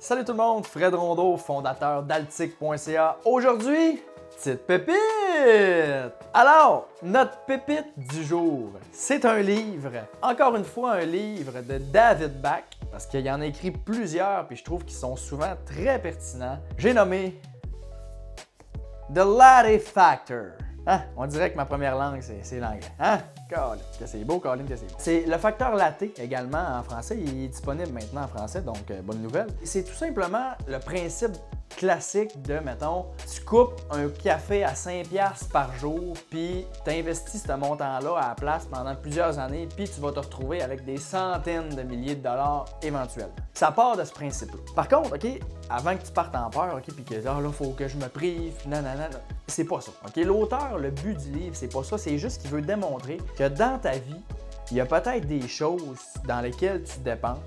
Salut tout le monde, Fred Rondeau, fondateur d'Altic.ca. Aujourd'hui, petite pépite! Alors, notre pépite du jour, c'est un livre, encore une fois un livre de David Bach, parce qu'il en a écrit plusieurs, puis je trouve qu'ils sont souvent très pertinents. J'ai nommé The Latte Factor. Hein? On dirait que ma première langue, c'est l'anglais. Hein? Colin, que c'est beau, Colin, que c'est beau. C'est le facteur latte également en français. Il est disponible maintenant en français, donc bonne nouvelle. C'est tout simplement le principe classique de, mettons, tu coupes un café à 5$ par jour, puis tu investis ce montant-là à la place pendant plusieurs années, puis tu vas te retrouver avec des centaines de milliers de dollars éventuels. Ça part de ce principe-là. Par contre, OK, avant que tu partes en peur, OK, puis que là, faut que je me prive, nanana, c'est pas ça. OK, l'auteur, le but du livre, c'est pas ça, c'est juste qu'il veut démontrer que dans ta vie, il y a peut-être des choses dans lesquelles tu dépenses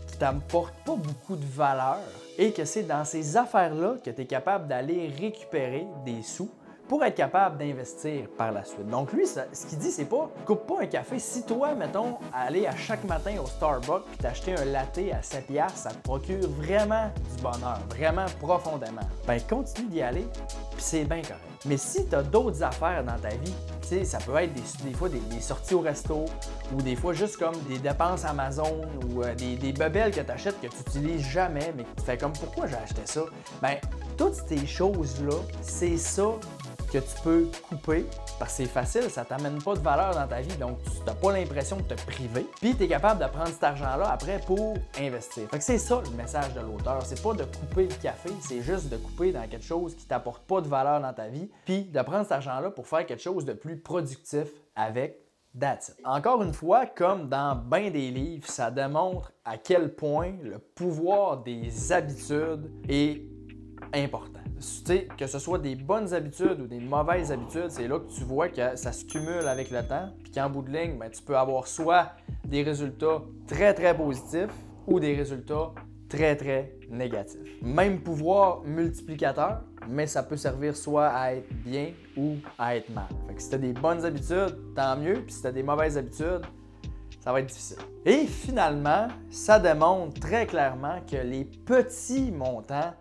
qui t'apportent pas beaucoup de valeur et que c'est dans ces affaires-là que tu es capable d'aller récupérer des sous pour être capable d'investir par la suite. Donc lui, ce qu'il dit, c'est pas « coupe pas un café ». Si toi, mettons, aller à chaque matin au Starbucks puis t'acheter un latte à 7$, ça te procure vraiment du bonheur, vraiment profondément, ben continue d'y aller, puis c'est bien correct. Mais si tu as d'autres affaires dans ta vie, tu sais, ça peut être des fois des sorties au resto ou des fois juste comme des dépenses Amazon ou des bebelles que tu achètes que tu n'utilises jamais, mais que tu fais comme « pourquoi j'ai acheté ça ?» Ben toutes ces choses-là, c'est ça que tu peux couper parce que c'est facile, ça t'amène pas de valeur dans ta vie, donc tu n'as pas l'impression de te priver. Puis tu es capable de prendre cet argent-là après pour investir. Fait que c'est ça le message de l'auteur, c'est pas de couper le café, c'est juste de couper dans quelque chose qui t'apporte pas de valeur dans ta vie, puis de prendre cet argent-là pour faire quelque chose de plus productif avec. That's it. Encore une fois, comme dans bien des livres, ça démontre à quel point le pouvoir des habitudes est important. Tu sais, que ce soit des bonnes habitudes ou des mauvaises habitudes, c'est là que tu vois que ça se cumule avec le temps, puis qu'en bout de ligne, ben, tu peux avoir soit des résultats très très positifs ou des résultats très très négatifs. Même pouvoir multiplicateur, mais ça peut servir soit à être bien ou à être mal. Fait que si tu as des bonnes habitudes, tant mieux, puis si tu as des mauvaises habitudes, ça va être difficile. Et finalement, ça démontre très clairement que les petits montants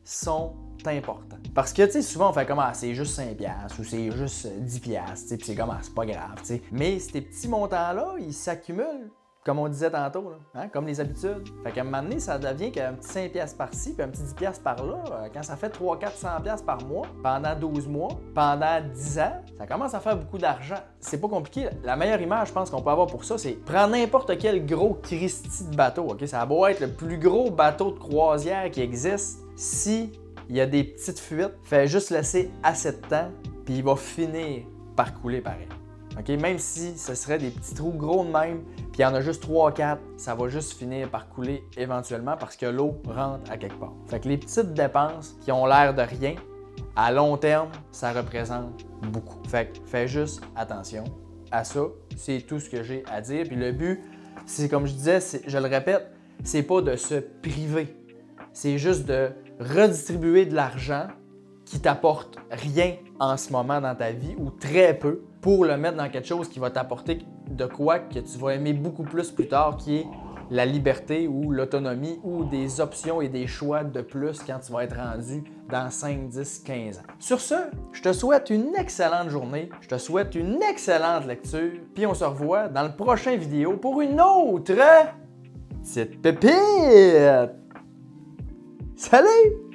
sont importants. Parce que, tu sais, souvent on fait comme, ah, c'est juste 5$ ou c'est juste 10$, tu sais, puis c'est comme, ah, c'est pas grave, tu sais. Mais ces petits montants-là, ils s'accumulent, comme on disait tantôt, là, hein, comme les habitudes. Fait qu'à un moment donné, ça devient qu'un petit 5$ par-ci, puis un petit 10$ par-là, quand ça fait 300-400$ par mois, pendant 12 mois, pendant 10 ans, ça commence à faire beaucoup d'argent. C'est pas compliqué. La meilleure image, je pense, qu'on peut avoir pour ça, c'est prendre n'importe quel gros Christie de bateau, OK? Ça va beau être le plus gros bateau de croisière qui existe. Si il y a des petites fuites, fais juste laisser assez de temps, puis il va finir par couler pareil. Okay? Même si ce serait des petits trous gros de même, puis il y en a juste 3-4, ça va juste finir par couler éventuellement parce que l'eau rentre à quelque part. Fait que les petites dépenses qui ont l'air de rien, à long terme, ça représente beaucoup. Fait que fais juste attention à ça. C'est tout ce que j'ai à dire. Puis le but, c'est comme je disais, je le répète, c'est pas de se priver. C'est juste de redistribuer de l'argent qui t'apporte rien en ce moment dans ta vie ou très peu pour le mettre dans quelque chose qui va t'apporter de quoi que tu vas aimer beaucoup plus tard, qui est la liberté ou l'autonomie ou des options et des choix de plus quand tu vas être rendu dans 5, 10, 15 ans. Sur ce, je te souhaite une excellente journée, je te souhaite une excellente lecture, puis on se revoit dans le prochain vidéo pour une autre petite pépite! Salut!